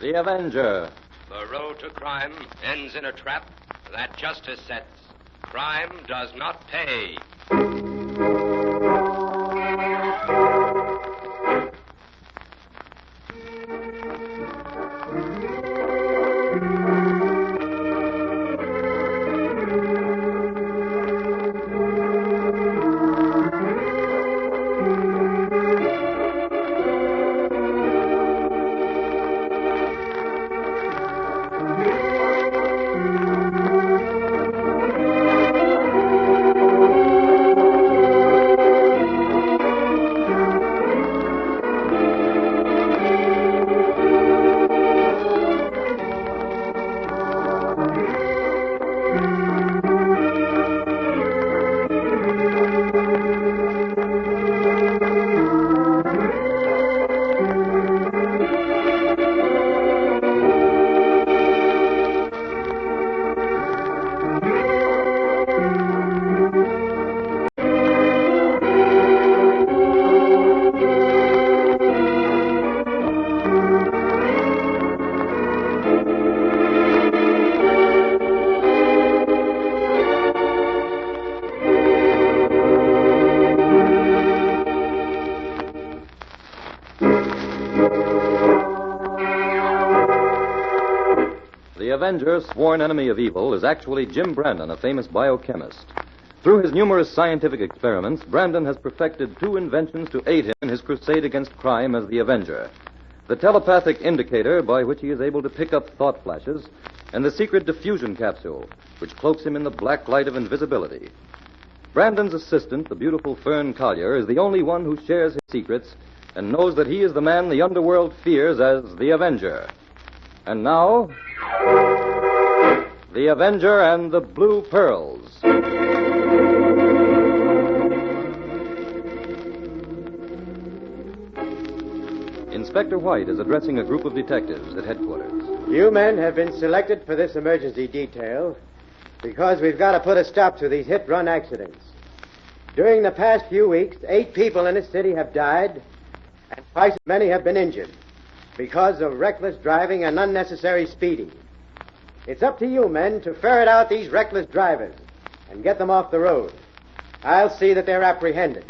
The Avenger. The road to crime ends in a trap that justice sets. Crime does not pay. The Avenger, sworn enemy of evil, is actually Jim Brandon, a famous biochemist. Through his numerous scientific experiments, Brandon has perfected two inventions to aid him in his crusade against crime as the Avenger: the telepathic indicator, by which he is able to pick up thought flashes, and the secret diffusion capsule, which cloaks him in the black light of invisibility. Brandon's assistant, the beautiful Fern Collier, is the only one who shares his secrets and knows that he is the man the underworld fears as the Avenger. And now, The Avenger and the Blue Pearls. Inspector White is addressing a group of detectives at headquarters. You men have been selected for this emergency detail because we've got to put a stop to these hit-run accidents. During the past few weeks, 8 people in this city have died, and twice as many have been injured because of reckless driving and unnecessary speeding. It's up to you men to ferret out these reckless drivers and get them off the road. I'll see that they're apprehended.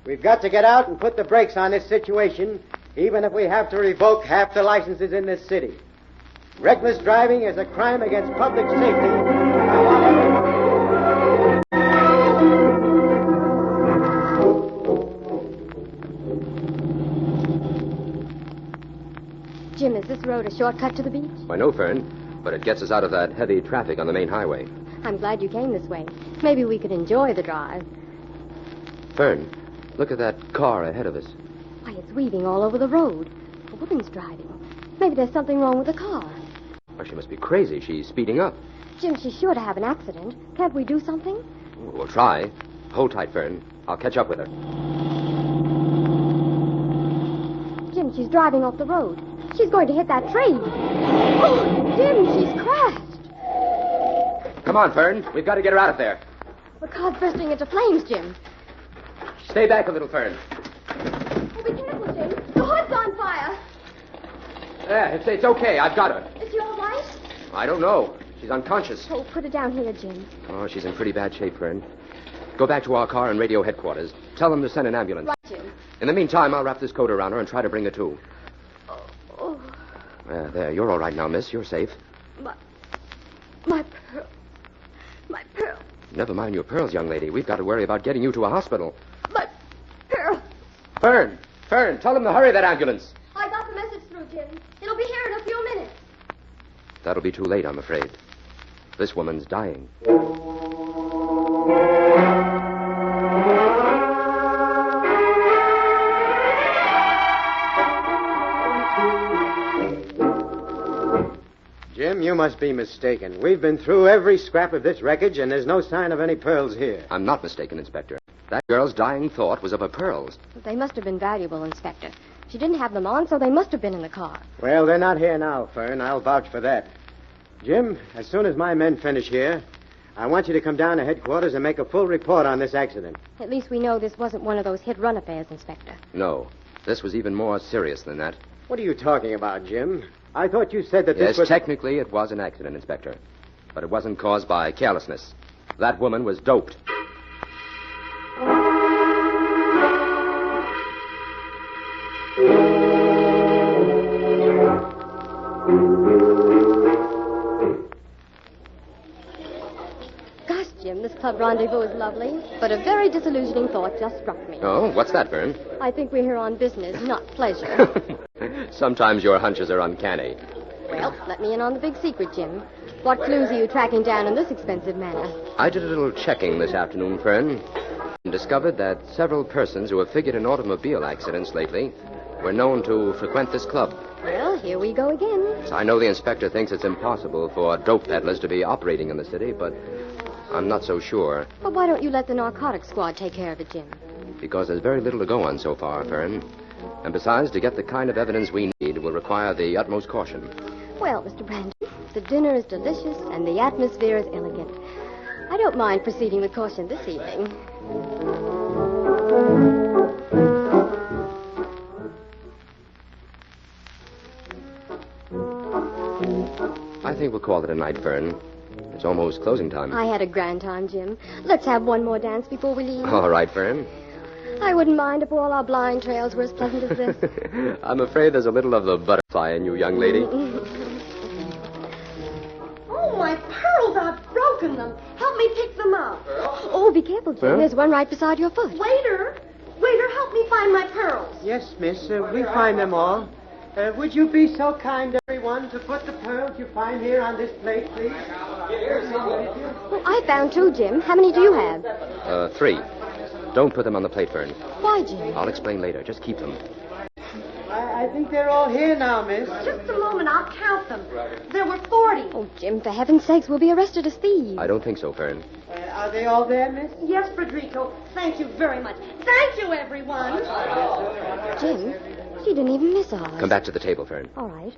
We've got to get out and put the brakes on this situation, even if we have to revoke half the licenses in this city. Reckless driving is a crime against public safety. Jim, is this road a shortcut to the beach? Why, no, Fern, but it gets us out of that heavy traffic on the main highway. I'm glad you came this way. Maybe we could enjoy the drive. Fern, look at that car ahead of us. Why, it's weaving all over the road. A woman's driving. Maybe there's something wrong with the car. Well, she must be crazy. She's speeding up. Jim, she's sure to have an accident. Can't we do something? We'll try. Hold tight, Fern. I'll catch up with her. Jim, she's driving off the road. She's going to hit that tree. Oh, Jim, she's crashed. Come on, Fern. We've got to get her out of there. The car's bursting into flames, Jim. Stay back a little, Fern. Oh, be careful, Jim. The hood's on fire. Yeah, it's okay. I've got her. Is she all right? I don't know. She's unconscious. Oh, put her down here, Jim. Oh, she's in pretty bad shape, Fern. Go back to our car and radio headquarters. Tell them to send an ambulance. Right, Jim. In the meantime, I'll wrap this coat around her and try to bring her to. Oh, There, you're all right now, miss. You're safe. my pearl. My pearl. Never mind your pearls, young lady. We've got to worry about getting you to a hospital. My pearl. Fern, tell them to hurry that ambulance. I got the message through, Jim. It'll be here in a few minutes. That'll be too late, I'm afraid. This woman's dying. Jim, you must be mistaken. We've been through every scrap of this wreckage, and there's no sign of any pearls here. I'm not mistaken, Inspector. That girl's dying thought was of her pearls. They must have been valuable, Inspector. She didn't have them on, so they must have been in the car. Well, they're not here now, Fern. I'll vouch for that. Jim, as soon as my men finish here, I want you to come down to headquarters and make a full report on this accident. At least we know this wasn't one of those hit-run affairs, Inspector. No, this was even more serious than that. What are you talking about, Jim? I thought you said that Yes, this was... technically it was an accident, Inspector. But it wasn't caused by carelessness. That woman was doped. Gosh, Jim, this club rendezvous is lovely, but a very disillusioning thought just struck me. Oh, what's that, Fern? I think we're here on business, not pleasure. Sometimes your hunches are uncanny. Well, let me in on the big secret, Jim. What clues are you tracking down in this expensive manner? I did a little checking this afternoon, Fern, and discovered that several persons who have figured in automobile accidents lately were known to frequent this club. Well, here we go again. So I know the inspector thinks it's impossible for dope peddlers to be operating in the city, but I'm not so sure. Well, why don't you let the narcotics squad take care of it, Jim? Because there's very little to go on so far, Fern. And besides, to get the kind of evidence we need will require the utmost caution. Well, Mr. Brandon, the dinner is delicious and the atmosphere is elegant. I don't mind proceeding with caution this evening. I think we'll call it a night, Fern. It's almost closing time. I had a grand time, Jim. Let's have one more dance before we leave. All right, Fern. I wouldn't mind if all our blind trails were as pleasant as this. I'm afraid there's a little of the butterfly in you, young lady. Oh, my pearls, I've broken them. Help me pick them up. Oh, be careful, Jim. Huh? There's one right beside your foot. Waiter, help me find my pearls. Yes, miss. We find them all. Would you be so kind, everyone, to put the pearls you find here on this plate, please? Oh, I found two, Jim. How many do you have? 3. Don't put them on the plate, Fern. Why, Jim? I'll explain later. Just keep them. I think they're all here now, miss. Just a moment, I'll count them. There were 40. Oh, Jim, for heaven's sakes, we'll be arrested as thieves. I don't think so, Fern. Are they all there, miss? Yes, Frederico. Thank you very much. Thank you, everyone. Jim, she didn't even miss ours. Come back to the table, Fern. All right.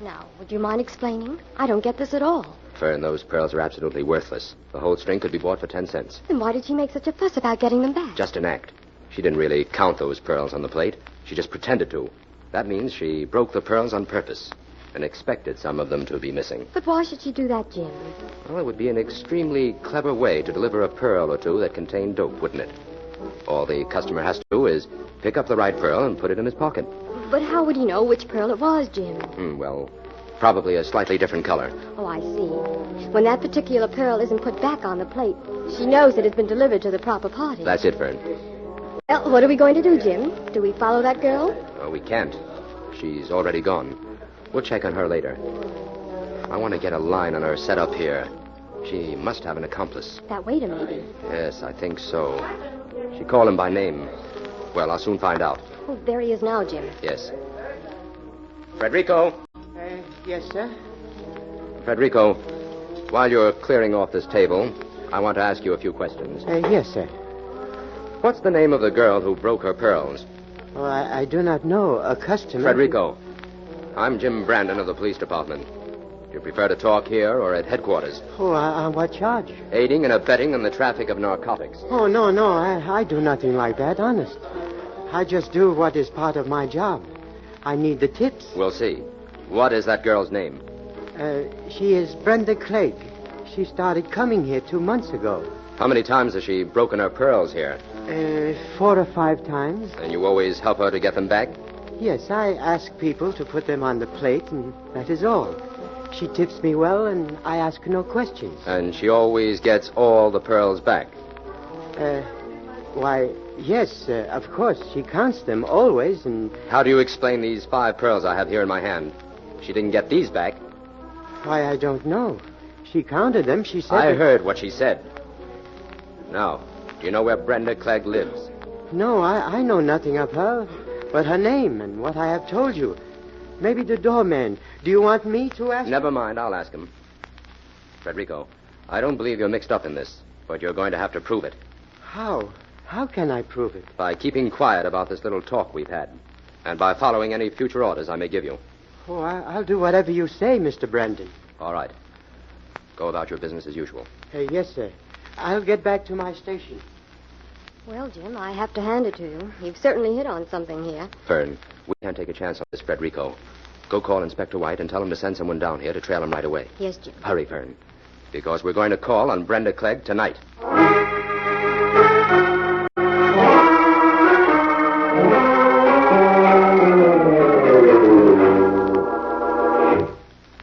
Now, would you mind explaining? I don't get this at all. Fern, those pearls are absolutely worthless. The whole string could be bought for 10 cents. Then why did she make such a fuss about getting them back? Just an act. She didn't really count those pearls on the plate. She just pretended to. That means she broke the pearls on purpose and expected some of them to be missing. But why should she do that, Jim? Well, it would be an extremely clever way to deliver a pearl or two that contained dope, wouldn't it? All the customer has to do is pick up the right pearl and put it in his pocket. But how would he know which pearl it was, Jim? Well, probably a slightly different color. Oh, I see. When that particular pearl isn't put back on the plate, she knows it has been delivered to the proper party. That's it, Fern. Well, what are we going to do, Jim? Do we follow that girl? We can't. She's already gone. We'll check on her later. I want to get a line on her set up here. She must have an accomplice. That waiter, maybe. Yes, I think so. She called him by name. Well, I'll soon find out. Oh, there he is now, Jim. Yes. Frederico. Yes, sir. Frederico, while you're clearing off this table, I want to ask you a few questions. Yes, sir. What's the name of the girl who broke her pearls? Oh, I do not know. A customer... Frederico. I'm Jim Brandon of the police department. Do you prefer to talk here or at headquarters? Oh, on what charge? Aiding and abetting in the traffic of narcotics. Oh, no. I do nothing like that, honest. I just do what is part of my job. I need the tips. We'll see. What is that girl's name? She is Brenda Clegg. She started coming here 2 months ago. How many times has she broken her pearls here? 4 or 5 times. And you always help her to get them back? Yes, I ask people to put them on the plate, and that is all. She tips me well, and I ask no questions. And she always gets all the pearls back? Why, yes, of course. She counts them always, and... How do you explain these 5 pearls I have here in my hand? She didn't get these back. Why, I don't know. She counted them. She said... I heard what she said. Now, do you know where Brenda Clegg lives? No, I know nothing of her, but her name and what I have told you. Maybe the doorman. Do you want me to ask? Never mind, I'll ask him. Frederico, I don't believe you're mixed up in this, but you're going to have to prove it. How? How can I prove it? By keeping quiet about this little talk we've had, and by following any future orders I may give you. Oh, I'll do whatever you say, Mr. Brandon. All right. Go about your business as usual. Yes, sir. I'll get back to my station. Well, Jim, I have to hand it to you. You've certainly hit on something here. Fern, We can't take a chance on this Frederico. Go call Inspector White and tell him to send someone down here to trail him right away. Yes, Jim. Hurry, Fern. Because we're going to call on Brenda Clegg tonight.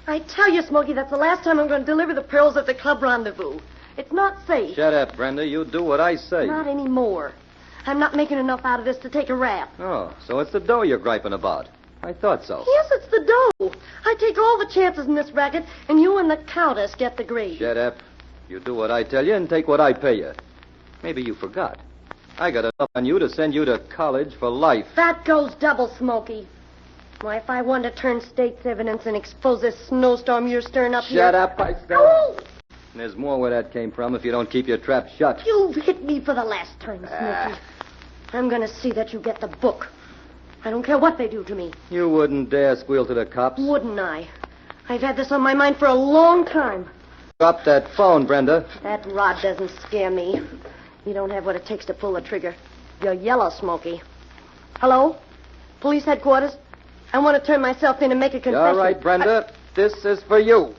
I tell you, Smokey, that's the last time I'm going to deliver the pearls at the club rendezvous. It's not safe. Shut up, Brenda. You do what I say. Not anymore. I'm not making enough out of this to take a rap. Oh, so it's the dough you're griping about. I thought so. Yes, it's the dough. I take all the chances in this racket, and you and the Countess get the grade. Shut up. You do what I tell you and take what I pay you. Maybe you forgot. I got enough on you to send you to college for life. That goes double, Smokey. Why, if I wanted to turn state's evidence and expose this snowstorm you're stirring up here... Shut up, I said. Oh! There's more where that came from if you don't keep your trap shut. You've hit me for the last time, Smokey. I'm going to see that you get the book. I don't care what they do to me. You wouldn't dare squeal to the cops. Wouldn't I? I've had this on my mind for a long time. Drop that phone, Brenda. That rod doesn't scare me. You don't have what it takes to pull the trigger. You're yellow, Smokey. Hello? Police headquarters? I want to turn myself in and make a confession. All right, Brenda. This is for you.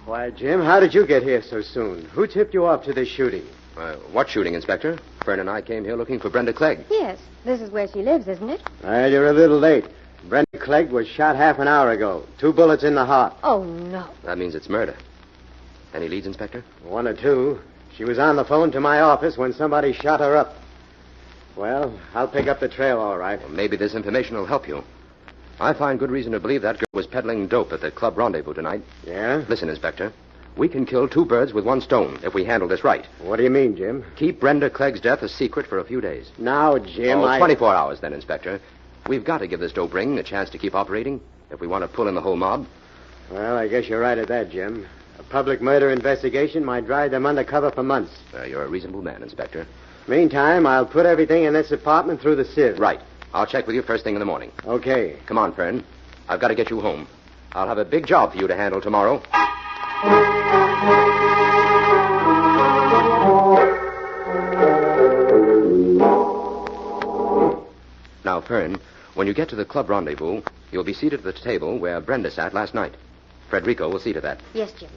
Why, Jim, how did you get here so soon? Who tipped you off to this shooting? What shooting, Inspector? Fern and I came here looking for Brenda Clegg. Yes, this is where she lives, isn't it? Well, you're a little late. Brenda Clegg was shot half an hour ago. 2 bullets in the heart. Oh, no. That means it's murder. Any leads, Inspector? 1 or 2. She was on the phone to my office when somebody shot her up. Well, I'll pick up the trail all right. Well, maybe this information will help you. I find good reason to believe that girl was peddling dope at the club rendezvous tonight. Yeah? Listen, Inspector. We can kill 2 birds with 1 stone if we handle this right. What do you mean, Jim? Keep Brenda Clegg's death a secret for a few days. Now, Jim, 24 hours then, Inspector. We've got to give this dope ring a chance to keep operating if we want to pull in the whole mob. Well, I guess you're right at that, Jim. A public murder investigation might drive them undercover for months. You're a reasonable man, Inspector. Meantime, I'll put everything in this apartment through the sieve. Right. I'll check with you first thing in the morning. Okay. Come on, Fern. I've got to get you home. I'll have a big job for you to handle tomorrow. Now, Fern, when you get to the club rendezvous, you'll be seated at the table where Brenda sat last night. Frederico will see to that. Yes, Jim.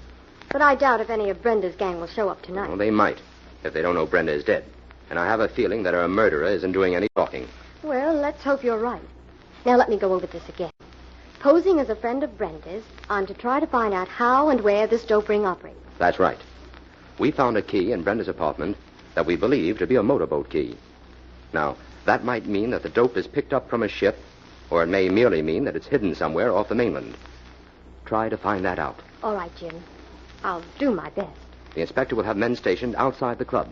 But I doubt if any of Brenda's gang will show up tonight. Well, they might, if they don't know Brenda is dead. And I have a feeling that our murderer isn't doing any talking. Well, let's hope you're right. Now, let me go over this again. Posing as a friend of Brenda's, I'm to try to find out how and where this dope ring operates. That's right. We found a key in Brenda's apartment that we believe to be a motorboat key. Now, that might mean that the dope is picked up from a ship, or it may merely mean that it's hidden somewhere off the mainland. Try to find that out. All right, Jim. I'll do my best. The inspector will have men stationed outside the club.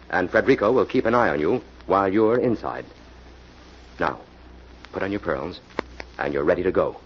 And Frederico will keep an eye on you while you're inside. Now, put on your pearls, and you're ready to go.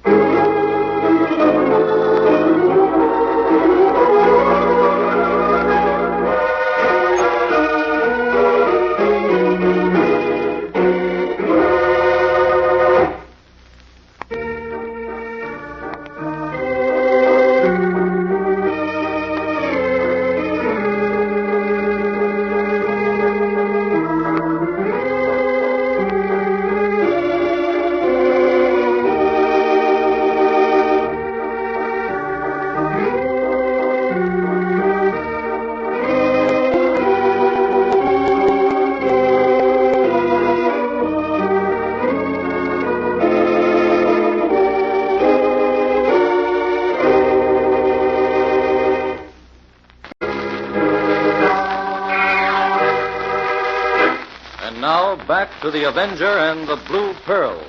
Now, back to the Avenger and the Blue Pearls.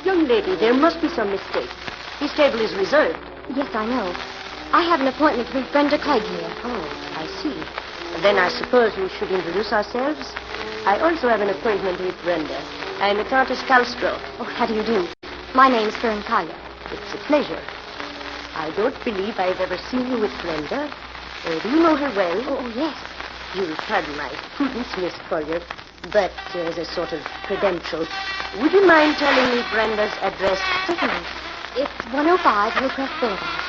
Young lady, there must be some mistake. This table is reserved. Yes, I know. I have an appointment with Brenda Clegg here. Oh, I see. Then I suppose we should introduce ourselves. I also have an appointment with Brenda. I'm the Countess Calstro. Oh, how do you do? My name's Fern Collier. It's a pleasure. I don't believe I've ever seen you with Brenda. Do you know her well? Oh, yes. You'll pardon my prudence, Miss Collier, but as a sort of credential, would you mind telling me Brenda's address? Certainly. It's 105 Hillcrest Boulevard.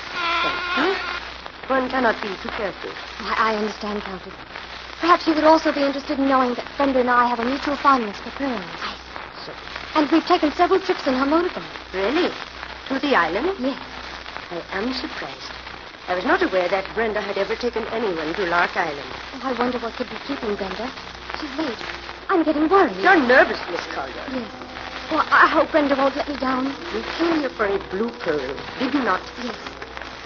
Thank you. One cannot be too careful. I understand, Countess. Perhaps you would also be interested in knowing that Brenda and I have a mutual fondness for pearls. So, And we've taken several trips in her motorboat. really? To the island? Yes. I am surprised. I was not aware that Brenda had ever taken anyone to Lark Island. Oh, I wonder what could be keeping Brenda. She's late. I'm getting worried. You're nervous, Miss Collier. Yes. Well, I hope Brenda won't let me down. You came here for a blue pearl, did you not? Yes.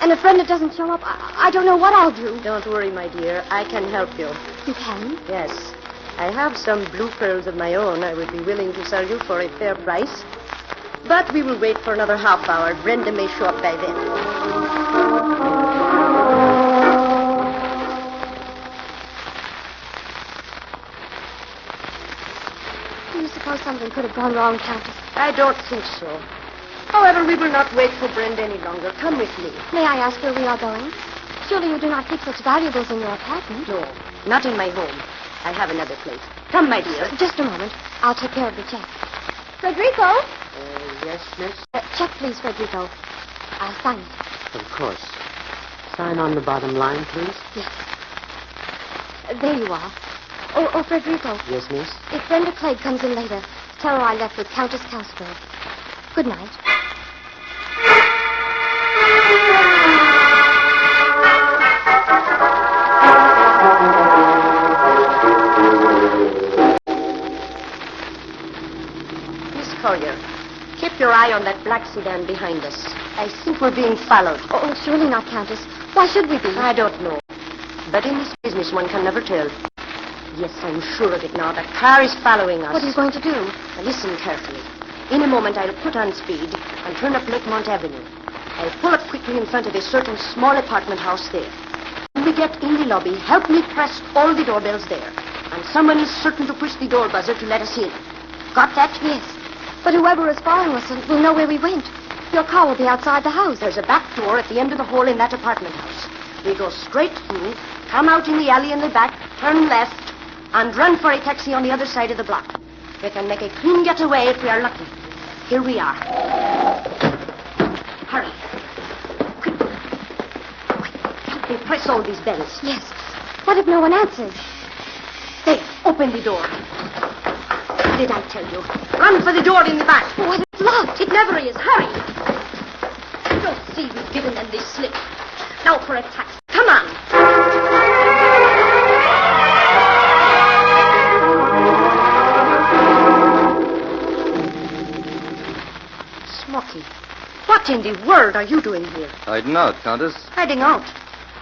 And if Brenda doesn't show up, I don't know what I'll do. Don't worry, my dear. I can help you. You can? Yes. I have some blue pearls of my own I would be willing to sell you for a fair price. But we will wait for another half hour. Brenda may show up by then. Do you suppose something could have gone wrong, Countess? I don't think so. However, we will not wait for Brenda any longer. Come with me. May I ask where we are going? Surely you do not keep such valuables in your apartment. No, not in my home. I have another place. Come, my dear. Just a moment. I'll take care of the check. Frederico? Yes, miss? Check, please, Frederico. I'll sign it. Of course. Sign on the bottom line, please. Yes. There you are. Oh, Frederico. Yes, miss? If Brenda Clegg comes in later, tell her I left with Countess Cowsberg. Good night. Miss Collier, keep your eye on that black sedan behind us. I think we're being followed. Oh, surely not, Countess. Why should we be? I don't know. But in this business, one can never tell. Yes, I'm sure of it now. The car is following us. What are you going to do? Now, listen carefully. In a moment, I'll put on speed and turn up Lakemont Avenue. I'll pull up quickly in front of a certain small apartment house there. When we get in the lobby, help me press all the doorbells there. And someone is certain to push the door buzzer to let us in. Got that? Yes. But whoever is following us will know where we went. Your car will be outside the house. There's a back door at the end of the hall in that apartment house. We go straight through, come out in the alley in the back, turn left, and run for a taxi on the other side of the block. We can make a clean getaway if we are lucky. Here we are. Hurry. Quick. Help me press all these bells. Yes. What if no one answers? There, open the door. Did I tell you? Run for the door in the back. What? It's locked. It never is. Hurry. Don't see we've given them this slip. Now for a taxi. Come on. Smoky, what in the world are you doing here? Hiding out, Countess. Hiding out.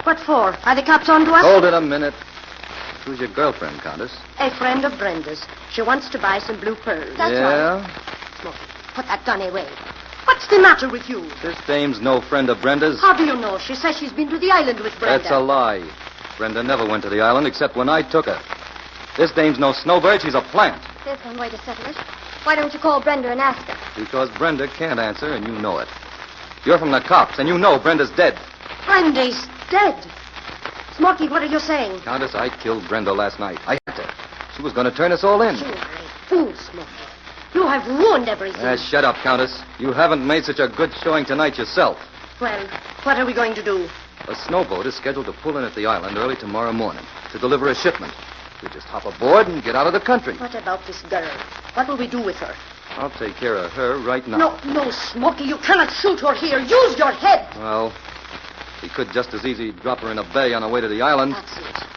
What for? Are the cops on to us? Hold it a minute. Who's your girlfriend, Countess? A friend of Brenda's. She wants to buy some blue pearls. That's yeah? Smoky, put that gun away. What's the matter with you? This dame's no friend of Brenda's. How do you know? She says she's been to the island with Brenda. That's a lie. Brenda never went to the island except when I took her. This dame's no snowbird. She's a plant. There's one way to settle it. Why don't you call Brenda and ask her? Because Brenda can't answer, and you know it. You're from the cops, and you know Brenda's dead. Brenda's dead. Smoky, what are you saying? Countess, I killed Brenda last night. I had to. She was going to turn us all in. You are a fool, Smoky. You have ruined everything. Shut up, Countess. You haven't made such a good showing tonight yourself. Well, what are we going to do? A snowboat is scheduled to pull in at the island early tomorrow morning to deliver a shipment. We just hop aboard and get out of the country. What about this girl? What will we do with her? I'll take care of her right now. No, Smoky, you cannot shoot her here. Use your head. Well, we could just as easy drop her in a bay on our way to the island. That's it.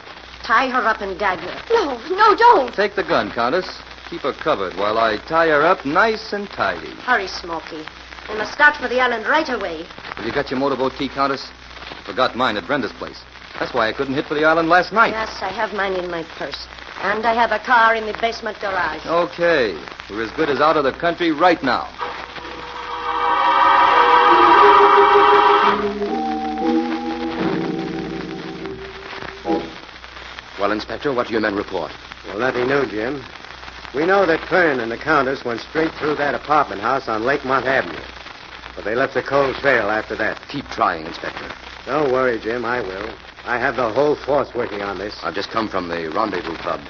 Tie her up and gag her. No, don't. Take the gun, Countess. Keep her covered while I tie her up nice and tidy. Hurry, Smoky. We must start for the island right away. Have you got your motorboat key, Countess? Forgot mine at Brenda's place. That's why I couldn't hit for the island last night. Yes, I have mine in my purse. And I have a car in the basement garage. Okay. We're as good as out of the country right now. Well, Inspector, what do your men report? Well, nothing new, Jim. We know that Fern and the Countess went straight through that apartment house on Lakemont Avenue. But they left a cold trail after that. Keep trying, Inspector. Don't worry, Jim, I will. I have the whole force working on this. I've just come from the Rendezvous Club,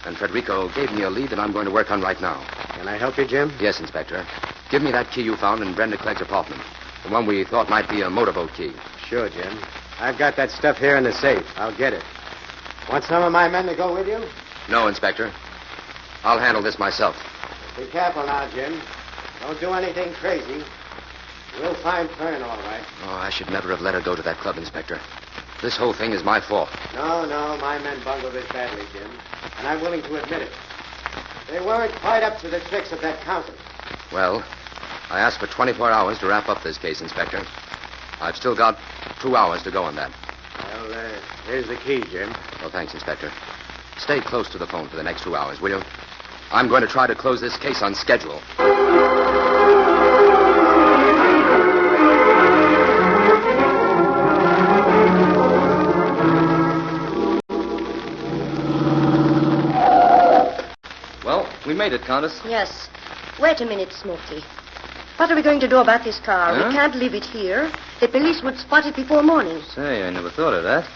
and Federico gave me a lead that I'm going to work on right now. Can I help you, Jim? Yes, Inspector. Give me that key you found in Brenda Clegg's apartment. The one we thought might be a motorboat key. Sure, Jim. I've got that stuff here in the safe. I'll get it. Want some of my men to go with you? No, Inspector. I'll handle this myself. Be careful now, Jim. Don't do anything crazy. We'll find Fern all right. Oh, I should never have let her go to that club, Inspector. This whole thing is my fault. No, my men bungled this badly, Jim. And I'm willing to admit it. They weren't quite up to the tricks of that countess. Well, I asked for 24 hours to wrap up this case, Inspector. I've still got 2 hours to go on that. Well, here's the key, Jim. Well, thanks, Inspector. Stay close to the phone for the next 2 hours, will you? I'm going to try to close this case on schedule. Well, we made it, Countess. Yes. Wait a minute, Smoky. What are we going to do about this car? Huh? We can't leave it here. The police would spot it before morning. Say, I never thought of that.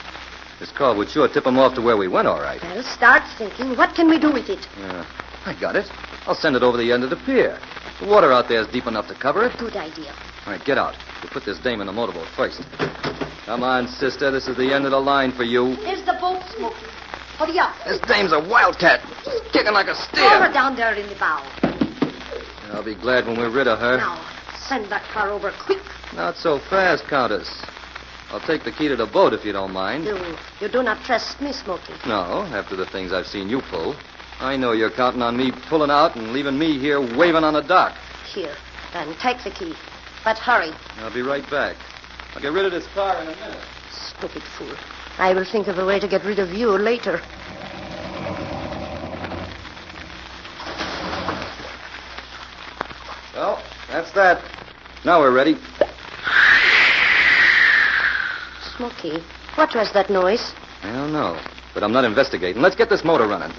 This call would sure tip them off to where we went, all right. Well, start thinking. What can we do with it? I got it. I'll send it over the end of the pier. The water out there is deep enough to cover it. Good idea. All right, get out. We'll put this dame in the motorboat first. Come on, sister. This is the end of the line for you. There's the boat, Smoky. Hurry up. This dame's a wildcat. She's kicking like a steer. Throw her down there in the bow. I'll be glad when we're rid of her. Now, send that car over quick. Not so fast, Countess. I'll take the key to the boat if you don't mind. You do not trust me, Smoky. No, after the things I've seen you pull. I know you're counting on me pulling out and leaving me here waving on the dock. Here, then take the key. But hurry. I'll be right back. I'll get rid of this car in a minute. Stupid fool. I will think of a way to get rid of you later. Well, that's that. Now we're ready. Smoky, what was that noise? I don't know, but I'm not investigating. Let's get this motor running.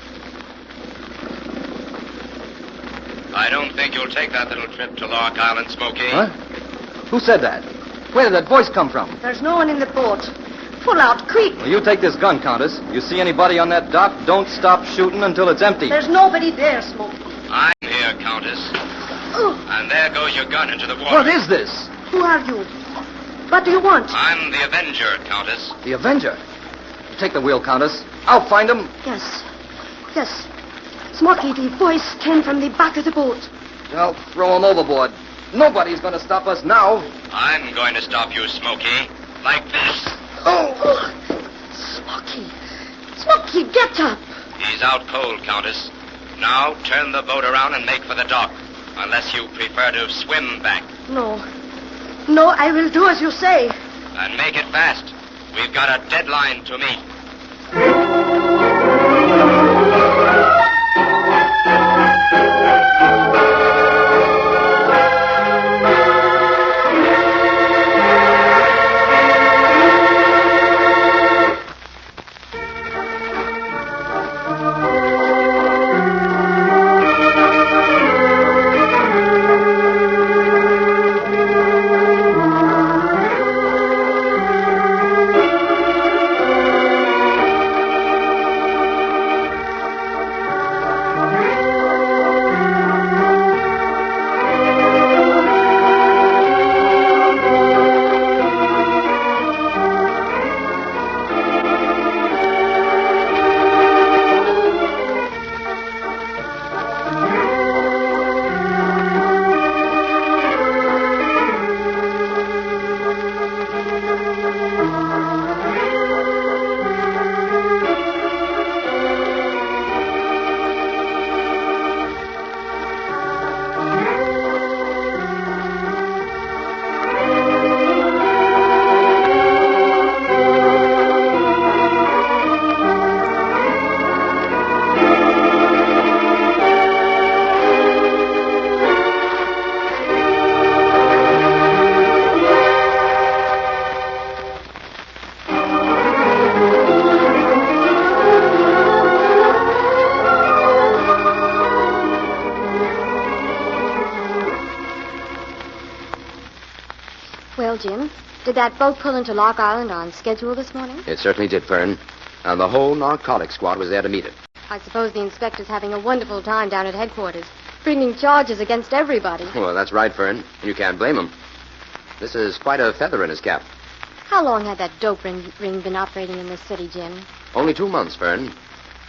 I don't think you'll take that little trip to Lark Island, Smoky. Huh? Who said that? Where did that voice come from? There's no one in the boat. Pull out, quick. Well, you take this gun, Countess. You see anybody on that dock, don't stop shooting until it's empty. There's nobody there, Smoky. I'm here, Countess. And there goes your gun into the water. What is this? Who are you? What do you want? I'm the Avenger, Countess. The Avenger. Take the wheel, Countess. I'll find him. Yes. Smoky, the voice came from the back of the boat. I'll throw him overboard. Nobody's going to stop us now. I'm going to stop you, Smoky. Like this. Oh! Smoky, get up. He's out cold, Countess. Now turn the boat around and make for the dock. Unless you prefer to swim back. No, I will do as you say. And make it fast. We've got a deadline to meet. that boat pull into Lock Island on schedule this morning? It certainly did, Fern. And the whole narcotics squad was there to meet it. I suppose the inspector's having a wonderful time down at headquarters, bringing charges against everybody. Well, that's right, Fern. You can't blame him. This is quite a feather in his cap. How long had that dope ring been operating in this city, Jim? Only 2 months, Fern.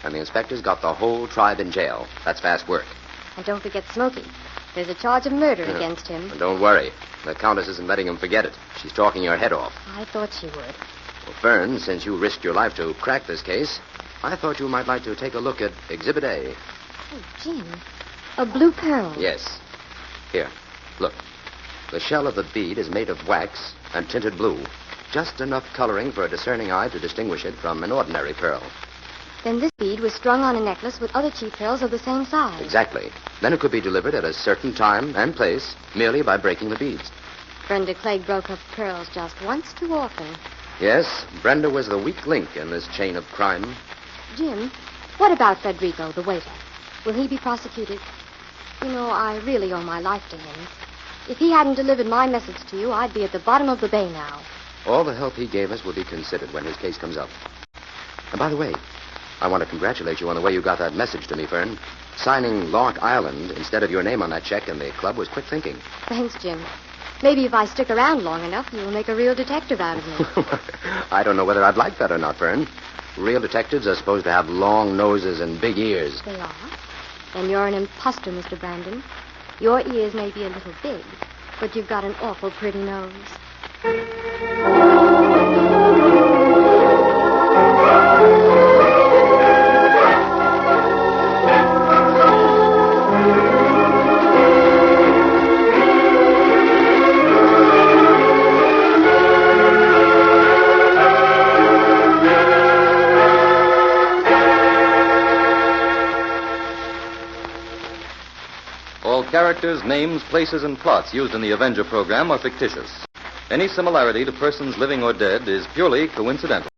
And the inspector's got the whole tribe in jail. That's fast work. And don't forget Smokey. There's a charge of murder against him. And don't worry. The Countess isn't letting him forget it. She's talking your head off. I thought she would. Well, Fern, since you risked your life to crack this case, I thought you might like to take a look at Exhibit A. Oh, Jim. A blue pearl. Yes. Here, look. The shell of the bead is made of wax and tinted blue. Just enough coloring for a discerning eye to distinguish it from an ordinary pearl. Then this bead was strung on a necklace with other cheap pearls of the same size. Exactly. Then it could be delivered at a certain time and place merely by breaking the beads. Brenda Clegg broke her pearls just once too often. Yes, Brenda was the weak link in this chain of crime. Jim, what about Federico, the waiter? Will he be prosecuted? You know, I really owe my life to him. If he hadn't delivered my message to you, I'd be at the bottom of the bay now. All the help he gave us will be considered when his case comes up. And by the way, I want to congratulate you on the way you got that message to me, Fern. Signing Lock Island instead of your name on that check in the club was quick thinking. Thanks, Jim. Maybe if I stick around long enough, you'll make a real detective out of me. I don't know whether I'd like that or not, Fern. Real detectives are supposed to have long noses and big ears. They are? Then you're an imposter, Mr. Brandon. Your ears may be a little big, but you've got an awful pretty nose. All characters, names, places, and plots used in the Avenger program are fictitious. Any similarity to persons living or dead is purely coincidental.